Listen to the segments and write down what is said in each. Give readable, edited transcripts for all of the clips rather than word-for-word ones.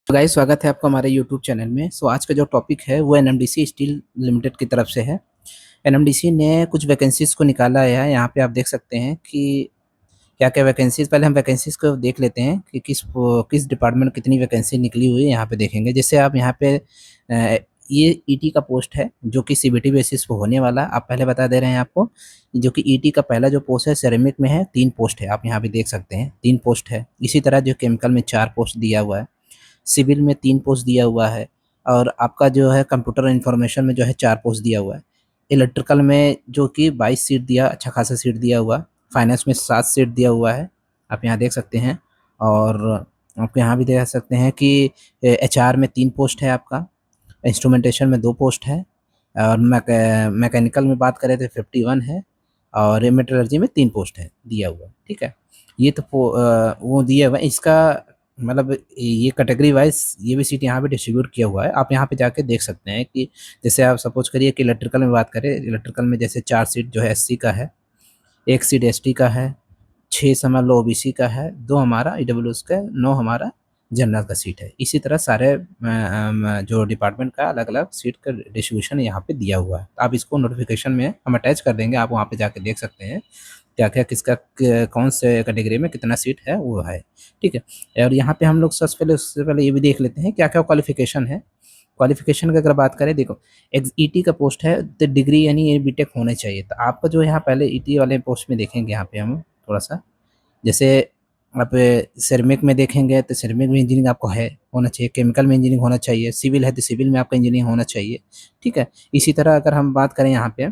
Guys, स्वागत है आपका हमारे यूट्यूब चैनल में। आज का जो टॉपिक है वो एनएमडीसी स्टील लिमिटेड की तरफ से है। एनएमडीसी ने कुछ वैकेंसीज़ को निकाला है। यहाँ पे आप देख सकते हैं कि क्या-क्या वैकेंसीज़, पहले हम वैकेंसीज़ को देख लेते हैं कि किस डिपार्टमेंट में कितनी वैकेंसी निकली हुई है, यहाँ पे देखेंगे। जैसे आप यहाँ पे ये ईटी का पोस्ट है जो कि सीबीटी बेसिस पे होने वाला है। आप पहले बता दे रहे हैं आपको, जो कि ईटी का पहला जो पोस्ट है सिरेमिक में है, 3 पोस्ट है। आप यहाँ पे देख सकते हैं 3 पोस्ट है। इसी तरह जो केमिकल में 4 पोस्ट दिया हुआ है। सिविल में 3 पोस्ट दिया हुआ है और आपका जो है कंप्यूटर इन्फॉर्मेशन में जो है 4 पोस्ट दिया हुआ है। इलेक्ट्रिकल में जो कि 22 सीट दिया, अच्छा खासा सीट दिया हुआ। फाइनेंस में 7 सीट दिया हुआ है, आप यहाँ देख सकते हैं। और आप यहाँ भी देख सकते हैं कि एचआर में 3 पोस्ट है आपका, इंस्ट्रूमेंटेशन में 2 पोस्ट है और मैकेनिकल में बात करें तो 51 है और मेटलर्जी में 3 पोस्ट है दिया हुआ, ठीक है। ये तो वो दिया हुआ है इसका, मतलब ये कैटेगरी वाइज ये भी सीट यहाँ पे डिस्ट्रीब्यूट किया हुआ है। आप यहाँ पे जाके देख सकते हैं कि जैसे आप सपोज करिए कि इलेक्ट्रिकल में बात करें, इलेक्ट्रिकल में जैसे 4 सीट जो है एससी का है, 1 सीट एसटी का है, 6 समझ लो ओबीसी का है, 2 हमारा ईडब्ल्यूएस का है, 9 हमारा जनरल का सीट है। इसी तरह सारे जो डिपार्टमेंट का अलग-अलग सीट का डिस्ट्रीब्यूशन यहाँ पे दिया हुआ है। तो आप इसको नोटिफिकेशन में हम अटैच कर देंगे, आप वहाँ पे जाके देख सकते हैं क्या-क्या किसका कौन से कैटेगरी में कितना सीट है वो है, ठीक है। और यहाँ पे हम लोग सबसे उससे पहले ये भी देख लेते हैं क्या-क्या क्वालिफिकेशन है। क्वालिफिकेशन की अगर बात करें, देखो ईटी का पोस्ट है तो डिग्री यानी ये बीटेक होना चाहिए। तो आपका जो यहाँ पहले ईटी वाले पोस्ट में देखेंगे, यहाँ पे हम थोड़ा सा जैसे आप सिरेमिक में देखेंगे तो सिरेमिक में इंजीनियरिंग आपको है होना चाहिए, केमिकल में इंजीनियरिंग होना चाहिए, सिविल है तो सिविल में आपका इंजीनियरिंग होना चाहिए, ठीक है। इसी तरह अगर हम बात करें यहाँ पे,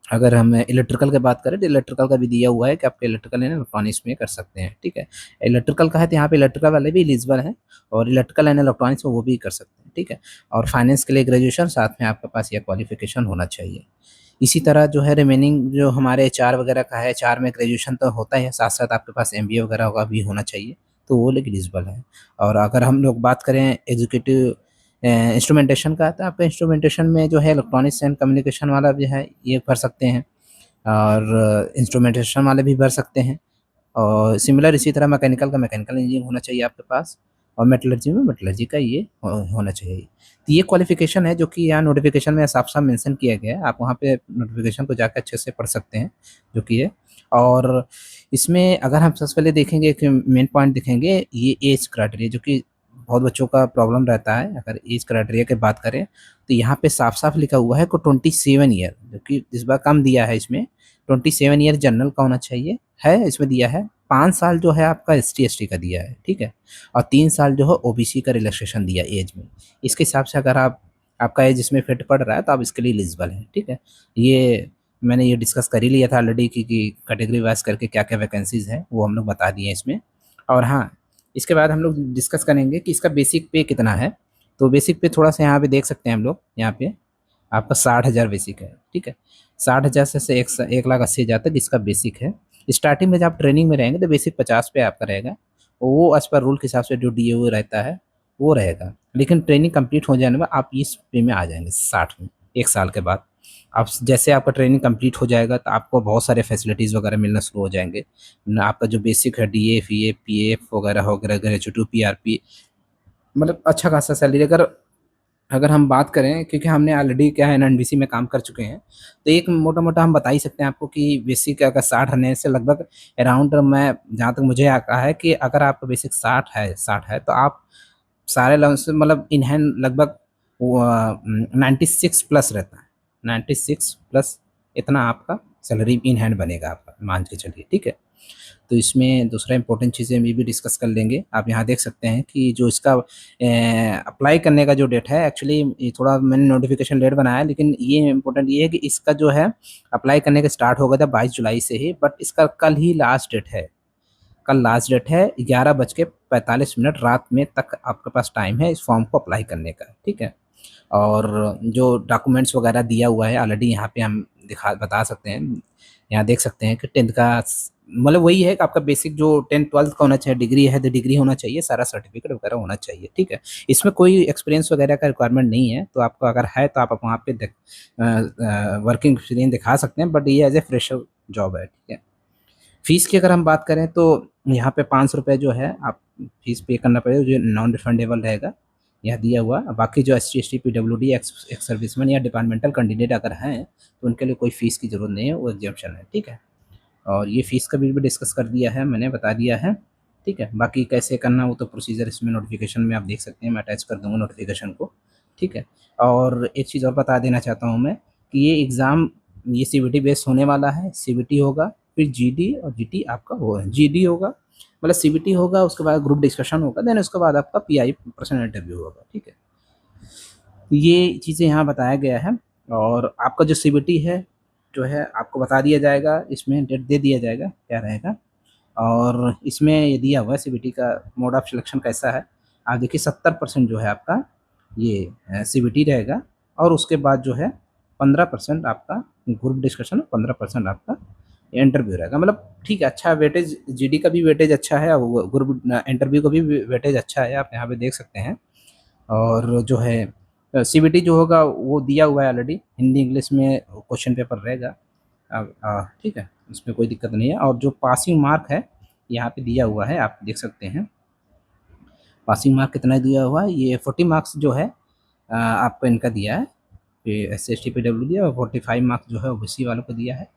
अगर हम इलेक्ट्रिकल की बात करें तो इलेक्ट्रिकल का भी दिया हुआ है कि आप इलेक्ट्रिकल एंड इलेक्ट्रॉनिक्स में कर सकते हैं, ठीक है। इलेक्ट्रिकल का है तो यहाँ पे इलेक्ट्रिकल वाले भी एलिजिबल हैं और इलेक्ट्रिकल एंड इलेक्ट्रॉनिक्स में वो भी कर सकते हैं, ठीक है। और फाइनेंस के लिए ग्रेजुएशन साथ में आपके पास यह क्वालिफिकेशन होना चाहिए। इसी तरह जो है रिमेनिंग जो हमारे एचआर वगैरह का है, एचआर में ग्रेजुएशन तो होता ही है, साथ साथ आपके पास एमबीए वगैरह होगा भी होना चाहिए, तो वो लोग एलिजिबल है। और अगर हम लोग बात करें एग्जीक्यूटिव इंस्ट्रूमेंटेशन का, तो आपका इंस्ट्रूमेंटेशन में जो है इलेक्ट्रॉनिक्स एंड कम्युनिकेशन वाला भी है, ये भर सकते हैं। और इंस्ट्रूमेंटेशन वाले भी भर सकते हैं। और सिमिलर इसी तरह मैकेनिकल का मैकेनिकल इंजीनियरिंग होना चाहिए आपके पास और मेटलर्जी में मेटलर्जी का ये होना चाहिए। तो ये क्वालिफिकेशन है जो कि यहाँ नोटिफिकेशन में साफ-साफ मेंशन किया गया है। आप वहाँ पे नोटिफिकेशन को जाकर अच्छे से पढ़ सकते हैं, जो कि है। और इसमें अगर हम सबसे पहले देखेंगे, एक मेन पॉइंट देखेंगे, ये एज क्राइटेरिया जो कि बहुत बच्चों का प्रॉब्लम रहता है। अगर एज क्राइटेरिया की बात करें तो यहाँ पे साफ-साफ लिखा हुआ है कि 27 ईयर, जो कि इस बार कम दिया है इसमें। 27 ईयर जनरल का होना चाहिए, है इसमें दिया है। 5 साल जो है आपका एसटी-एसटी का दिया है, ठीक है। और 3 साल जो है ओबीसी का रिलैक्सेशन दिया एज में। इसके हिसाब से अगर आपका एज इसमें फिट पड़ रहा है तो आप इसके लिए एलिजिबल हैं, ठीक है। ये मैंने ये डिस्कस कर ही लिया था ऑलरेडी कि कैटेगरी वाइज़ करके क्या-क्या वैकेंसीज़ हैं, वो हम लोग बता दिए हैं इसमें। और हाँ, इसके बाद हम लोग डिस्कस करेंगे कि इसका बेसिक पे कितना है। तो बेसिक पे थोड़ा-सा यहाँ पे देख सकते हैं हम लोग, यहाँ पे आपका 60,000 बेसिक है, ठीक है। 60,000 से 1,80,000 तक इसका बेसिक है। स्टार्टिंग में जब आप ट्रेनिंग में रहेंगे तो बेसिक 50 पे आपका रहेगा। वो एज़ पर रूल के हिसाब से जो डीओ रहता है, वो रहेगा। लेकिन ट्रेनिंग कंप्लीट हो जाने में आप इस पे में आ जाएँगे 60 में, 1 साल के बाद। आप जैसे आपका ट्रेनिंग कंप्लीट हो जाएगा तो आपको बहुत सारे फैसिलिटीज़ वगैरह मिलना शुरू हो जाएँगे। न आपका जो बेसिक है डीए, वीए, पीएफ वगैरह वगैरह ग्रेजुएटी, पीआरपी, मतलब अच्छा खासा सैलरी। अगर अगर हम बात करें, क्योंकि हमने ऑलरेडी क्या है एनएनबीसी में काम कर चुके हैं, तो एक मोटा-मोटा हम बता ही सकते हैं आपको कि बेसिक अगर 60 रहने से लगभग अराउंड, मैं जहाँ तक मुझे आता है कि अगर आपका बेसिक 60 है तो आप सारे लम्स मतलब इन हैंड लगभग वो 96 प्लस रहता है। 96 प्लस इतना आपका सैलरी इन हैंड बनेगा आपका, मान के चलिए, ठीक है। तो इसमें दूसरा इम्पोर्टेंट चीज़ें में भी डिस्कस कर लेंगे। आप यहाँ देख सकते हैं कि जो इसका अप्लाई करने का जो डेट है, एक्चुअली ये थोड़ा मैंने नोटिफिकेशन लेट बनाया है, लेकिन ये इम्पोर्टेंट ये है कि इसका जो है अप्लाई करने का स्टार्ट हो गया था 22 जुलाई से ही, बट इसका कल ही लास्ट डेट है। कल लास्ट डेट है, 11:45 रात में तक आपके पास टाइम है इस फॉर्म को अप्लाई करने का, ठीक है। और जो डॉक्यूमेंट्स वगैरह दिया हुआ है ऑलरेडी यहाँ पे हम दिखा बता सकते हैं। यहाँ देख सकते हैं कि 10th का मतलब वही है कि आपका बेसिक जो 10th-12th का होना चाहिए, डिग्री है तो डिग्री होना चाहिए, सारा सर्टिफिकेट वगैरह होना चाहिए, ठीक है। इसमें कोई एक्सपीरियंस वगैरह का रिक्वायरमेंट नहीं है, तो आपको अगर है तो आप वहाँ पे वर्किंग एक्सपीरियंस दिखा सकते हैं, बट ये एज़ ए फ्रेशर जॉब है, ठीक है। फ़ीस की अगर हम बात करें तो यहाँ पे ₹500 जो है आप फ़ीस पे करना पड़ेगा, जो नॉन रिफंडेबल रहेगा, यह दिया हुआ। बाकी जो SC, ST, PWD, ex serviceman या डिपार्टमेंटल कैंडिडेट अगर हैं, तो उनके लिए कोई फ़ीस की ज़रूरत नहीं है, वो एग्ज़म्पशन है, ठीक है। और ये फ़ीस का बिल भी डिस्कस कर दिया है मैंने, बता दिया है, ठीक है। बाकी कैसे करना वो तो प्रोसीजर इसमें नोटिफ़िकेशन में आप देख सकते हैं, मैं अटैच कर दूँगा नोटिफ़िकेशन को, ठीक है। और एक चीज़ और बता देना चाहता हूँ मैं कि ये एग्ज़ाम ये सीबीटी बेस्ड होने वाला है, सीबीटी होगा, फिर जीडी और जीटी आपका वो है, जीडी होगा मतलब सीबीटी होगा, उसके बाद ग्रुप डिस्कशन होगा, देन उसके बाद आपका पीआई पर्सनल इंटरव्यू होगा, ठीक है। ये चीज़ें यहाँ बताया गया है और आपका जो सीबीटी है, जो है आपको बता दिया जाएगा, इसमें डेट दे दिया जाएगा, क्या रहेगा। और इसमें ये दिया हुआ है सीबीटी का मोड ऑफ सिलेक्शन कैसा है। आप देखिए 70% जो है आपका ये सीबीटी रहेगा और उसके बाद जो है 15% आपका ग्रुप डिस्कशन, 15% आपका इंटरव्यू रहेगा। मतलब ठीक है, अच्छा वेटेज, जीडी का भी वेटेज अच्छा है और ग्रुप इंटरव्यू का भी वेटेज अच्छा है, आप यहाँ पे देख सकते हैं। और जो है सीबीटी जो होगा वो दिया हुआ है ऑलरेडी, हिंदी इंग्लिश में क्वेश्चन पेपर रहेगा। ठीक है, उसमें कोई दिक्कत नहीं है। और जो पासिंग मार्क है यहाँ पे दिया हुआ है, आप देख सकते हैं पासिंग मार्क कितना दिया हुआ है। ये 40 मार्क्स जो है आपको इनका दिया है, ये S C S T P W दिया, और 45 मार्क्स जो है ओबीसी वालों को दिया है,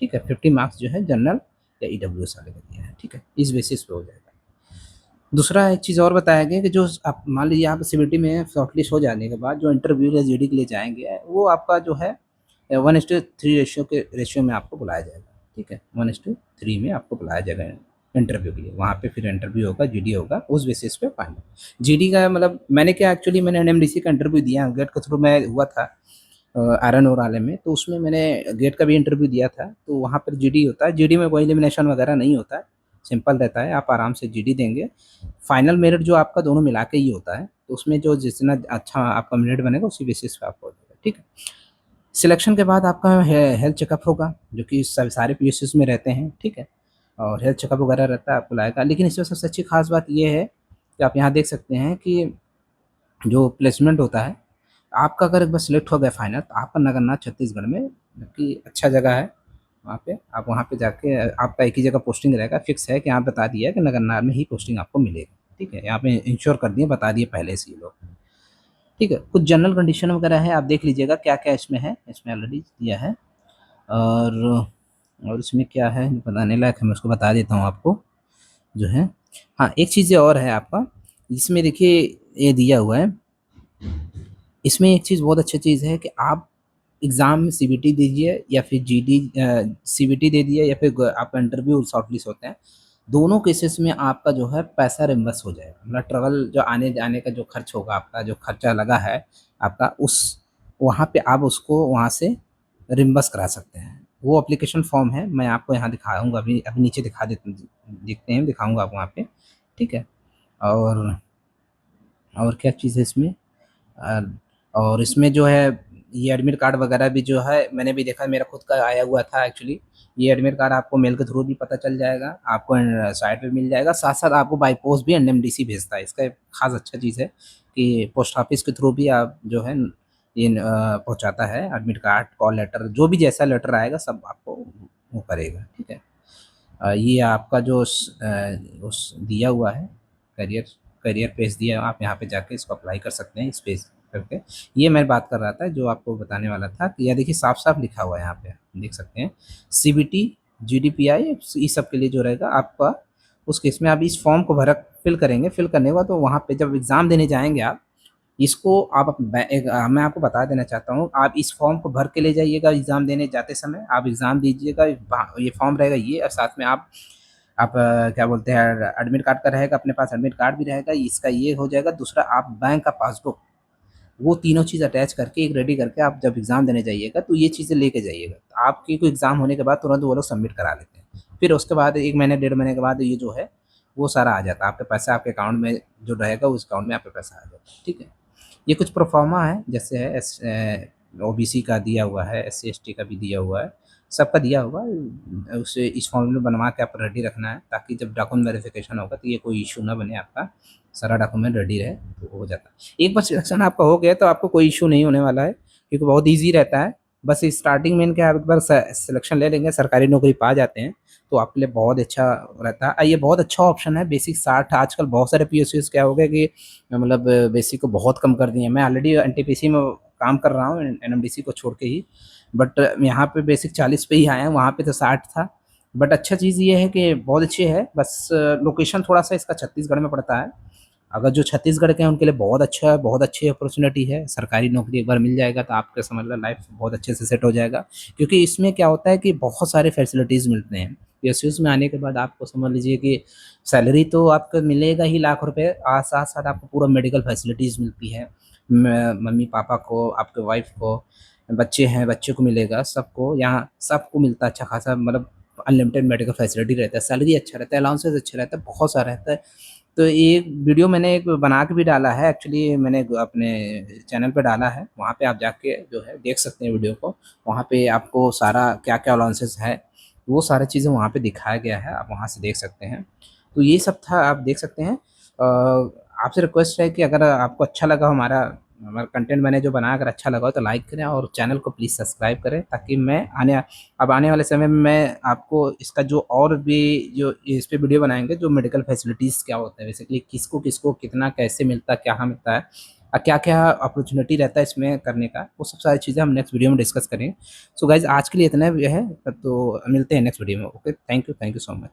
ठीक है। 50 मार्क्स जो है जनरल या ई डब्ल्यू एस वाले को दिया है, ठीक है। इस बेसिस पे हो जाएगा। दूसरा एक चीज़ और बताया गया कि जो आप मान लीजिए आप सीबीटी में शॉर्टलिस्ट हो जाने के बाद जो इंटरव्यू या जीडी के लिए जाएंगे, वो आपका जो है 1:3 रेशियो में आपको बुलाया जाएगा, ठीक है। 1:3 में आपको बुलाया जाएगा इंटरव्यू के लिए। वहाँ पे फिर इंटरव्यू होगा, जीडी होगा, उस बेसिस पे फाइनल। जीडी का मतलब मैंने क्या, एक्चुअली मैंने एनएमडीसी का इंटरव्यू दिया, गेट के थ्रू मैं हुआ था आयरन और वाले में, तो उसमें मैंने गेट का भी इंटरव्यू दिया था। तो वहाँ पर जीडी होता है, जीडी में कोई एलिमिनेशन वगैरह नहीं होता है, सिंपल रहता है, आप आराम से जीडी देंगे। फाइनल मेरिट जो आपका दोनों मिला के ही होता है, तो उसमें जो जितना अच्छा आपका मेरिट बनेगा उसी बेसिस पे आपको हो जाएगा, ठीक है। सिलेक्शन के बाद आपका हेल्थ चेकअप होगा, जो कि सब सारे पीएसयूज में रहते हैं, ठीक है। और हेल्थ चेकअप वगैरह रहता है, आपको लाएगा। लेकिन इसमें सबसे अच्छी खास बात ये है कि आप यहाँ देख सकते हैं कि जो प्लेसमेंट होता है, आपका अगर एक बार सिलेक्ट हो गया फाइनल, तो आपका नगरनाथ छत्तीसगढ़ में, कि अच्छा जगह है वहाँ पे, आप वहाँ पे जाके आपका एक ही जगह पोस्टिंग रहेगा, फिक्स है कि यहाँ बता दिया है कि नगरनाथ में ही पोस्टिंग आपको मिलेगी, ठीक है। यहाँ पे इंश्योर कर दिए, बता दिए पहले से ये लोग, ठीक है। कुछ जनरल कंडीशन वगैरह है, आप देख लीजिएगा क्या क्या इसमें है, इसमें ऑलरेडी दिया है। और इसमें क्या है बताने लायक है, मैं उसको बता देता हूँ आपको, जो है। हाँ, एक चीज़ और है आपका, इसमें देखिए ये दिया हुआ है, इसमें एक चीज़ बहुत अच्छी चीज़ है कि आप एग्ज़ाम में सीबीटी दीजिए या फिर जीडी, सीबीटी दे दिए या फिर आपका इंटरव्यू शॉर्टलिस्ट होते हैं, दोनों केसेस में आपका जो है पैसा रिम्बर्स हो जाएगा। मतलब ट्रैवल जो आने जाने का जो खर्च होगा, आपका जो खर्चा लगा है आपका, उस वहाँ पे आप उसको वहाँ से रिम्बर्स करा सकते हैं। वो एप्लीकेशन फॉर्म है, मैं आपको यहाँ दिखाऊंगा, अभी अभी नीचे दिखा देते, देखते हैं, दिखाऊंगा आपको वहाँ पे, ठीक है। और क्या चीज़ है इसमें, अ, और इसमें जो है ये एडमिट कार्ड वगैरह भी जो है मैंने भी देखा, मेरा खुद का आया हुआ था एक्चुअली। ये एडमिट कार्ड आपको मेल के थ्रू भी पता चल जाएगा, आपको साइट पे मिल जाएगा, साथ साथ आपको बाई पोस्ट भी एनएमडीसी भेजता है। इसका एक खास अच्छा चीज़ है कि पोस्ट ऑफिस के थ्रू भी आप जो है ये पहुंचाता है एडमिट कार्ड, कॉल लेटर, जो भी जैसा लेटर आएगा सब आपको वो करेगा, ठीक है। ये आपका जो उस दिया हुआ है करियर, पेज दिया है, आप यहाँ पे जाके इसको अप्लाई कर सकते हैं, इस पेज करके। ये मैं बात कर रहा था, जो आपको बताने वाला था कि यह देखिए साफ साफ लिखा हुआ है यहाँ पे, देख सकते हैं सीबीटी, जीडीपीआई, इस सब के लिए जो रहेगा आपका, उस केस में आप इस फॉर्म को भर फिल करेंगे। फिल करने के बाद तो वहाँ पे जब एग्ज़ाम देने जाएंगे आप, इसको आप मैं आपको बता देना चाहता हूँ, आप इस फॉर्म को भर के ले जाइएगा एग्ज़ाम देने जाते समय, आप एग्ज़ाम दीजिएगा, ये फॉर्म रहेगा ये, और साथ में आप क्या बोलते हैं, एडमिट कार्ड का रहेगा, अपने पास एडमिट कार्ड भी रहेगा, इसका ये हो जाएगा। दूसरा आप बैंक का पासबुक, वो तीनों चीज़ अटैच करके एक रेडी करके आप जब एग्ज़ाम देने जाइएगा तो ये चीज़ें लेके जाइएगा। तो आपकी कोई एग्ज़ाम होने के बाद तुरंत वो लोग सबमिट करा लेते हैं। फिर उसके बाद 1 महीने, 1.5 महीने के बाद ये जो है वो सारा आ जाता है, आपके पैसा आपके अकाउंट में जो रहेगा उस अकाउंट में आपके पैसा आ जाएगा, ठीक है। ये कुछ प्रोफ़ार्मा है, जैसे है ओबीसी का दिया हुआ है, एससी एसटी का भी दिया हुआ है, सबका दिया हुआ है। उसे इस फॉर्म में बनवा के आप रेडी रखना है, ताकि जब डॉक्यूमेंट वेरिफिकेशन होगा तो ये कोई इशू ना बने, आपका सारा डॉक्यूमेंट रेडी रहे तो हो जाता है। एक बार सिलेक्शन आपका हो गया तो आपको कोई इशू नहीं होने वाला है, क्योंकि बहुत ईजी रहता है। बस स्टार्टिंग में इनके आप एक बार सिलेक्शन ले लेंगे, सरकारी नौकरी पा जाते हैं, तो आपके लिए बहुत अच्छा रहता है। ये बहुत अच्छा ऑप्शन है बेसिक 60। आजकल बहुत सारे पीएसयूज़ क्या हो गया कि मतलब बेसिक को बहुत कम कर दिए हैं। मैं ऑलरेडी एनटीपीसी में काम कर रहा हूँ एनएमडीसी को छोड़ के ही, बट यहाँ पे बेसिक 40 पे ही आए हैं, वहाँ पे तो 60 था। बट अच्छा चीज़ ये है कि बहुत अच्छी है, बस लोकेशन थोड़ा-सा इसका छत्तीसगढ़ में पड़ता है। अगर जो छत्तीसगढ़ के हैं उनके लिए बहुत अच्छा है, बहुत अच्छी अपॉर्च्युनिटी है। सरकारी नौकरी एक बार मिल जाएगा तो आपका समझ लो लाइफ बहुत अच्छे से सेट हो जाएगा। क्योंकि इसमें क्या होता है कि बहुत सारे फैसिलिटीज़ मिलते हैं। पीएसयूज़ में आने के बाद आपको समझ लीजिए कि सैलरी तो आपको मिलेगा ही लाख रुपए, साथ-साथ आपको पूरा मेडिकल फैसिलिटीज़ मिलती है। म मम्मी-पापा को, आपके वाइफ़ को, बच्चे हैं, बच्चे को मिलेगा, सबको यहाँ सबको मिलता है अच्छा खासा, मतलब अनलिमिटेड मेडिकल फैसिलिटी रहता है, सैलरी अच्छा रहता है, अलाउंसेस अच्छा रहता है, बहुत सारा रहता है। तो एक वीडियो मैंने एक बना के भी डाला है, एक्चुअली मैंने अपने चैनल पे डाला है, वहाँ पे आप जाके जो है देख सकते हैं वीडियो को। वहाँ पे आपको सारा क्या-क्या अलाउंसेस है, वो सारी चीज़ें वहाँ पे दिखाया गया है, आप वहाँ से देख सकते हैं। तो ये सब था, आप देख सकते हैं। आपसे रिक्वेस्ट है कि अगर आपको अच्छा लगा हमारा हमारा कंटेंट मैंने जो बनाया, अगर अच्छा लगा हो तो लाइक करें और चैनल को प्लीज़ सब्सक्राइब करें, ताकि मैं आने वाले समय में मैं आपको इसका जो और भी जो इस पे वीडियो बनाएँगे, जो मेडिकल फैसिलिटीज़ क्या होता है बेसिकली, किसको कितना कैसे मिलता है, क्या मिलता है, क्या-क्या अपॉर्च्युनिटी रहता है इसमें करने का, वो सब सारी चीज़ें हम नेक्स्ट वीडियो में डिस्कस करेंगे। सो गाइज़ आज के लिए इतना ही है, तो मिलते हैं नेक्स्ट वीडियो में। Okay, thank you so much.